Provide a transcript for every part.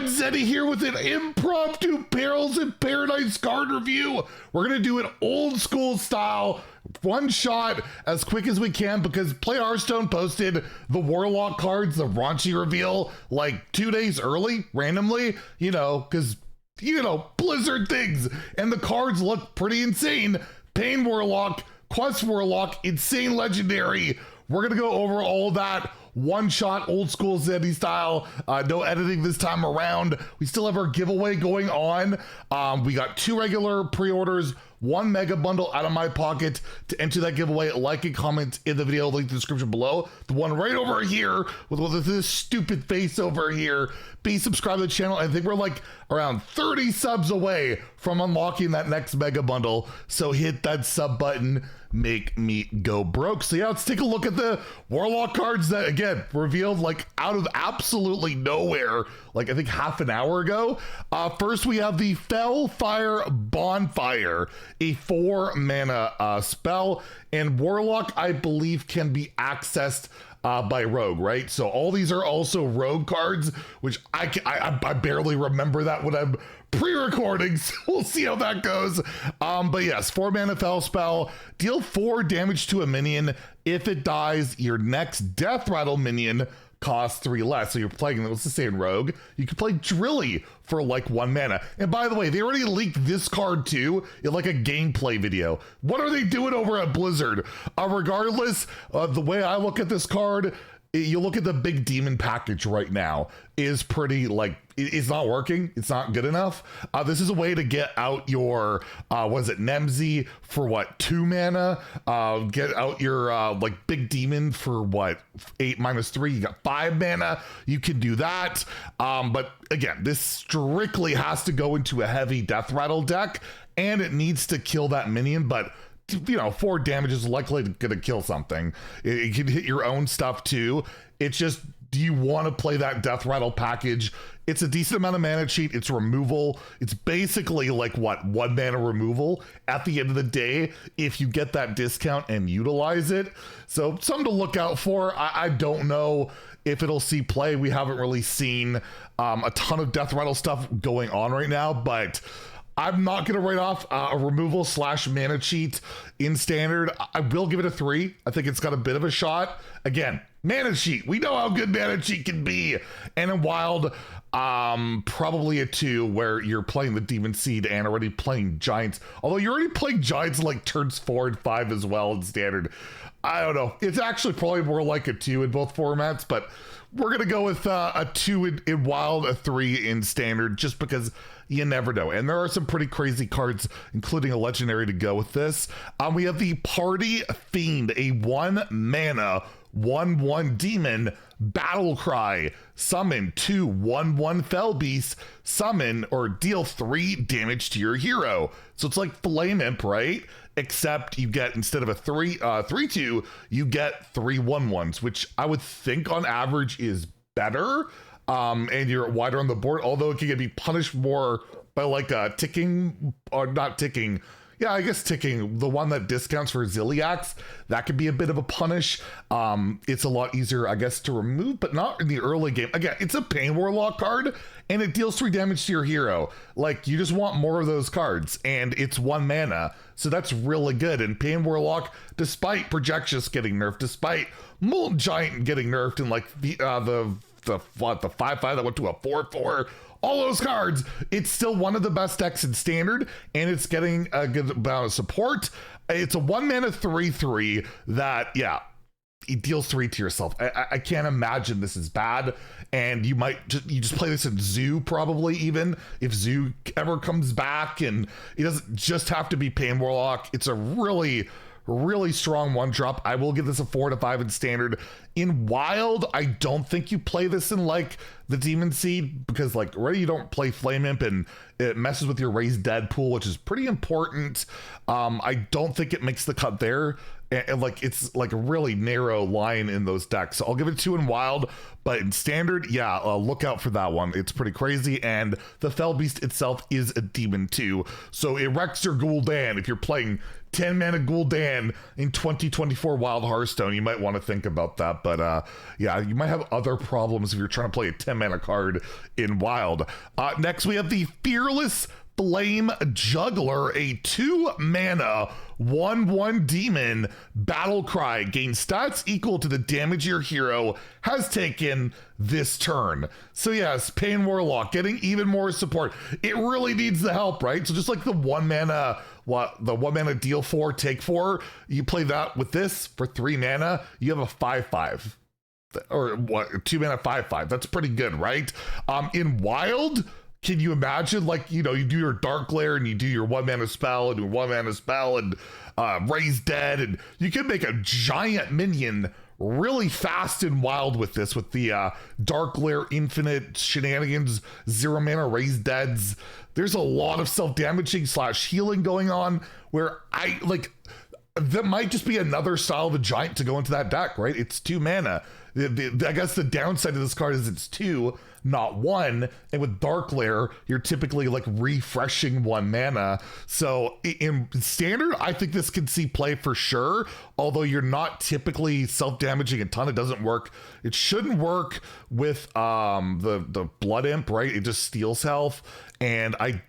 Zeddy here with an impromptu Perils in Paradise card review. We're going to do it old school style, one shot as quick as we can because Play Hearthstone posted the Warlock cards, the raunchy reveal, like 2 days early, randomly, because, Blizzard things. And the cards look pretty insane. Pain Warlock, Quest Warlock, insane legendary. We're going to go over all that. One shot, old school Zeddy style, no editing this time around. We still have our giveaway going on. We got 2 regular pre-orders, 1 mega bundle out of my pocket to enter that giveaway. Like and comment in the video, link in the description below. The one right over here with this stupid face over here. Be subscribed to the channel. I think we're like around 30 subs away from unlocking that next mega bundle. So hit that sub button, make me go broke. So yeah, let's take a look at the Warlock cards that, again, revealed like out of absolutely nowhere, like I think half an hour ago. First, we have the Faire Bonfire, a 4 mana spell, and Warlock, I believe, can be accessed by Rogue, right? So all these are also Rogue cards, which I barely remember that when I'm pre-recording, so we'll see how that goes. But yes, 4 mana fell spell, deal 4 damage to a minion. If it dies, your next death rattle minion costs 3 less. So you're playing, let's just say in Rogue, you can play Drilly for like 1 mana. And by the way, they already leaked this card too in like a gameplay video. What are they doing over at Blizzard? Regardless, the way I look at this card, you look at the big demon package right now, is pretty like, it's not working. It's not good enough. This is a way to get out your, Nemzi for 2 mana? Get out your like big demon for 8 minus 3. You got 5 mana. You can do that. But again, this strictly has to go into a heavy death rattle deck, and it needs to kill that minion, but 4 damage is likely going to kill something. It can hit your own stuff too. It's just, do you want to play that death rattle package? It's a decent amount of mana cheat. It's removal. It's basically like 1 mana removal at the end of the day if you get that discount and utilize it. So something to look out for. I don't know if it'll see play. We haven't really seen a ton of death rattle stuff going on right now, but I'm not going to write off a removal / mana cheat in standard. I will give it a 3. I think it's got a bit of a shot. Again, mana cheat. We know how good mana cheat can be. And in wild, probably a 2 where you're playing the Demon Seed and already playing Giants. Although you're already playing Giants like turns 4 and 5 as well in standard. I don't know. It's actually probably more like a 2 in both formats, but we're going to go with a 2 in wild, a 3 in standard, just because you never know. And there are some pretty crazy cards, including a legendary, to go with this. We have the Party Fiend, a 1 mana, 1/1 demon, battle cry, summon 2 1/1 fell beasts, summon or deal 3 damage to your hero. So it's like Flame Imp, right? Except you get, instead of a 3/2, you get 3 1/1s, which I would think on average is better. And you're wider on the board, although it can be punished more by like a ticking, or not ticking. Yeah, I guess ticking, the one that discounts for Zilliax, that could be a bit of a punish. It's a lot easier, I guess, to remove, but not in the early game. Again, it's a Pain Warlock card, and it deals 3 damage to your hero. Like, you just want more of those cards, and it's 1 mana, so that's really good. And Pain Warlock, despite Projectious getting nerfed, despite Molten Giant getting nerfed, and like the 5/5 that went to a 4/4, all those cards, it's still one of the best decks in standard, and it's getting a good amount of support. It's a 1 mana 3/3 that, yeah, it deals 3 to yourself. I can't imagine this is bad. And you just play this in Zoo, probably, even if Zoo ever comes back, and it doesn't just have to be Pain Warlock. It's a really strong 1-drop. I will give this a 4 to 5 in standard. In wild, I don't think you play this in like the Demon Seed, because like already you don't play Flame Imp, and it messes with your Raised Dead pool, which is pretty important. I don't think it makes the cut there. and like it's like a really narrow line in those decks. So I'll give it 2 in wild, but in standard, yeah, look out for that one. It's pretty crazy, and the Fell Beast itself is a demon too, so it wrecks your Gul'dan. If you're playing 10 mana Gul'dan in 2024 Wild Hearthstone, you might want to think about that. But yeah, you might have other problems if you're trying to play a 10 mana card in Wild. Next, we have the Fearless Flame Juggler, a 2 mana 1/1 demon battle cry. Gain stats equal to the damage your hero has taken this turn. So yes, Pain Warlock getting even more support. It really needs the help, right? So just like the 1 mana, the 1 mana deal 4, take 4, you play that with this for 3 mana, you have a 5/5. Or what, 2 mana 5/5. That's pretty good, right? In Wild, can you imagine, like, you know, you do your Dark Lair and you do your 1 mana spell and your 1 mana spell and Raise Dead, and you can make a giant minion really fast in Wild with this, with the Dark Lair infinite shenanigans, 0 mana Raise Deads. There's a lot of self-damaging / healing going on where I like, that might just be another style of a giant to go into that deck, right? It's 2 mana. I guess the downside of this card is it's 2, not 1, and with Dark Lair, you're typically like refreshing 1 mana. So in standard, I think this can see play for sure, although you're not typically self-damaging a ton. It doesn't work. It shouldn't work with the Blood Imp, right? It just steals health, and I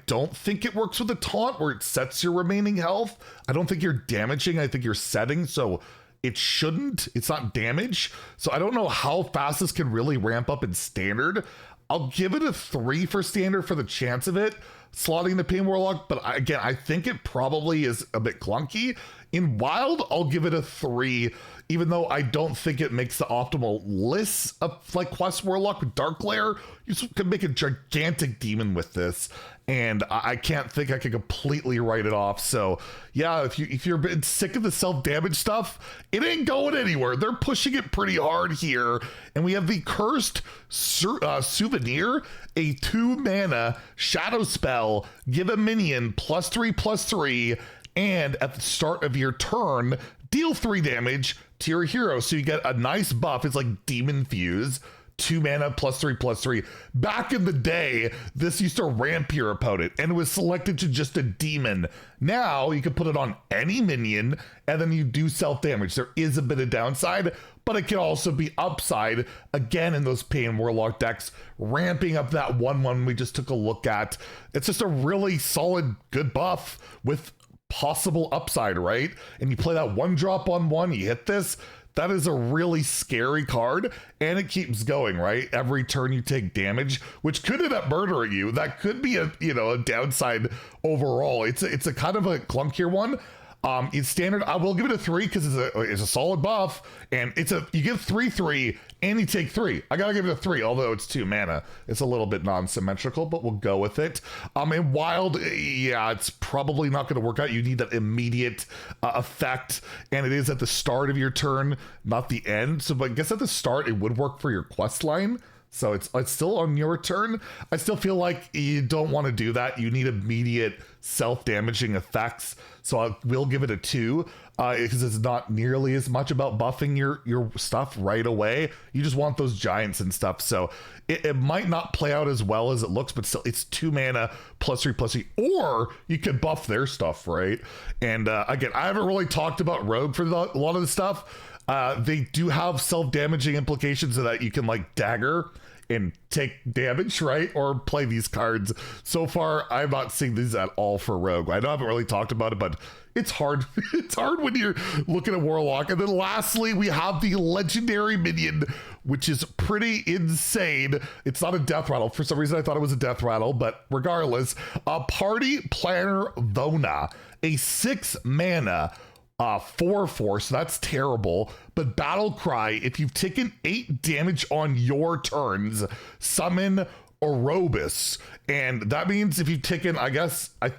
don't think it works with a taunt where it sets your remaining health. I don't think you're damaging. I think you're setting, so it shouldn't. It's not damage. So I don't know how fast this can really ramp up in standard. I'll give it a 3 for standard for the chance of it slotting the Pain Warlock, but again, I think it probably is a bit clunky. In Wild, I'll give it a 3, even though I don't think it makes the optimal list of like Quest Warlock with Dark Lair. You can make a gigantic demon with this, and I can't think I could completely write it off. So yeah, if you're a bit sick of the self-damage stuff, it ain't going anywhere. They're pushing it pretty hard here. And we have the Cursed Souvenir, a 2 mana shadow spell. Give a minion +3/+3, and at the start of your turn, deal 3 damage to your hero. So you get a nice buff. It's like Demon Fuse. 2 mana +3/+3. Back in the day, this used to ramp your opponent, and it was selected to just a demon. Now you can put it on any minion, and then you do self-damage. There is a bit of downside, but it can also be upside, again, in those Pain Warlock decks, ramping up that 1/1 we just took a look at. It's just a really solid, good buff with possible upside, right? And you play that 1-drop on 1, you hit this. That is a really scary card, and it keeps going, right? Every turn you take damage, which could end up murdering you. That could be a, you know, a downside overall. It's a kind of a clunkier one. In standard, I will give it a 3 because it's a solid buff, and you give 3/3 and you take 3. I gotta give it a 3, although it's 2 mana. It's a little bit non-symmetrical, but we'll go with it. In Wild, yeah, it's probably not going to work out. You need that immediate effect, and it is at the start of your turn, not the end. So, but I guess at the start, it would work for your quest line. So it's still on your turn. I still feel like you don't want to do that. You need immediate self-damaging effects. So I will give it a 2 because it's not nearly as much about buffing your stuff right away. You just want those giants and stuff. So it might not play out as well as it looks, but still it's 2 mana +3/+3, or you could buff their stuff, right? And again, I haven't really talked about Rogue for a lot of the stuff. They do have self-damaging implications so that you can like dagger and take damage, right? Or play these cards. So far, I'm not seeing these at all for Rogue. I know I haven't really talked about it, but it's hard. It's hard when you're looking at Warlock. And then lastly, we have the legendary minion, which is pretty insane. It's not a death rattle. For some reason, I thought it was a death rattle, but regardless, Party Planner Vona, a 6 mana 4/4, so that's terrible. But Battle Cry, if you've taken 8 damage on your turns, summon Orobus. And that means if you've taken, I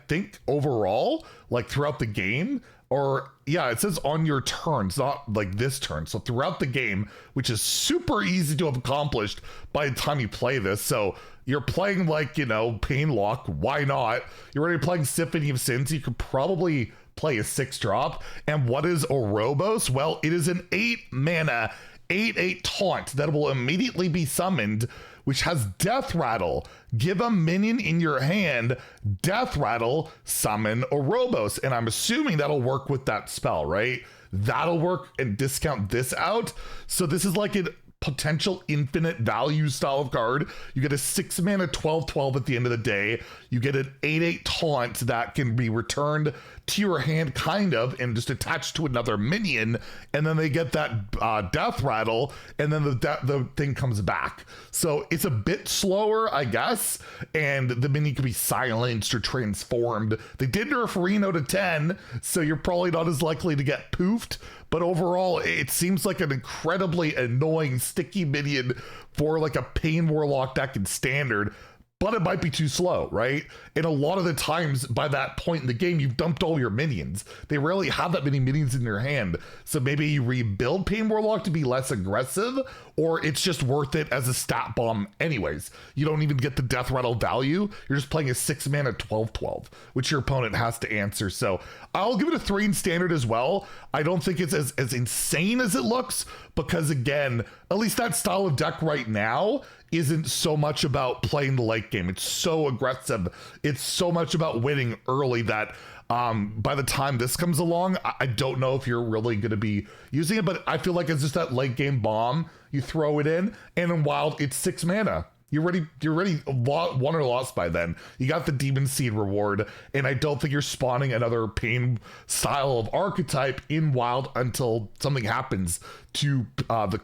think overall, like throughout the game, or yeah, it says on your turns, not like this turn. So throughout the game, which is super easy to have accomplished by the time you play this. So you're playing like, you know, Pain Lock, why not? You're already playing Symphony of Sins. You could probably play a 6-drop. And what is Orobos? Well, it is an 8 mana, 8/8 taunt that will immediately be summoned, which has Death Rattle. Give a minion in your hand Death Rattle, summon Orobos. And I'm assuming that'll work with that spell, right? That'll work and discount this out. So this is like a potential infinite value style of card. You get a 6 mana 12/12 at the end of the day. You get an 8/8 taunt that can be returned to your hand, kind of, and just attached to another minion, and then they get that Death Rattle, and then the thing comes back. So it's a bit slower, I guess, and the minion can be silenced or transformed. They did nerf Reno to 10, so you're probably not as likely to get poofed, but overall, it seems like an incredibly annoying, sticky minion for like a Pain Warlock deck in Standard, but it might be too slow, right? And a lot of the times by that point in the game, you've dumped all your minions. They rarely have that many minions in your hand. So maybe you rebuild Pain Warlock to be less aggressive, or it's just worth it as a stat bomb anyways. You don't even get the Death Rattle value. You're just playing a 6 mana 12/12, which your opponent has to answer. So I'll give it a 3 in Standard as well. I don't think it's as insane as it looks, because again, at least that style of deck right now isn't so much about playing the late game. It's so aggressive. It's so much about winning early that by the time this comes along, I don't know if you're really going to be using it, but I feel like it's just that late game bomb. You throw it in, and in Wild, it's 6 mana. You're already won or lost by then. You got the Demon Seed reward, and I don't think you're spawning another Pain style of archetype in Wild until something happens to the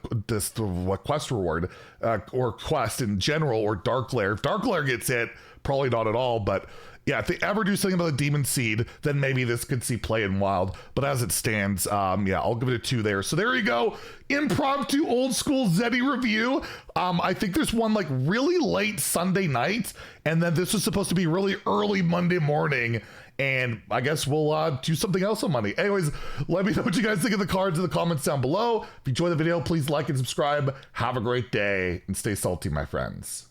quest reward, or quest in general, or Dark Lair. If Dark Lair gets hit, probably not at all, but yeah, if they ever do something about the Demon Seed, then maybe this could see play in Wild. But as it stands, yeah, I'll give it a 2 there. So there you go. Impromptu old school Zeddy review. I think there's one like really late Sunday night, and then this was supposed to be really early Monday morning. And I guess we'll do something else on Monday. Anyways, let me know what you guys think of the cards in the comments down below. If you enjoyed the video, please like and subscribe. Have a great day and stay salty, my friends.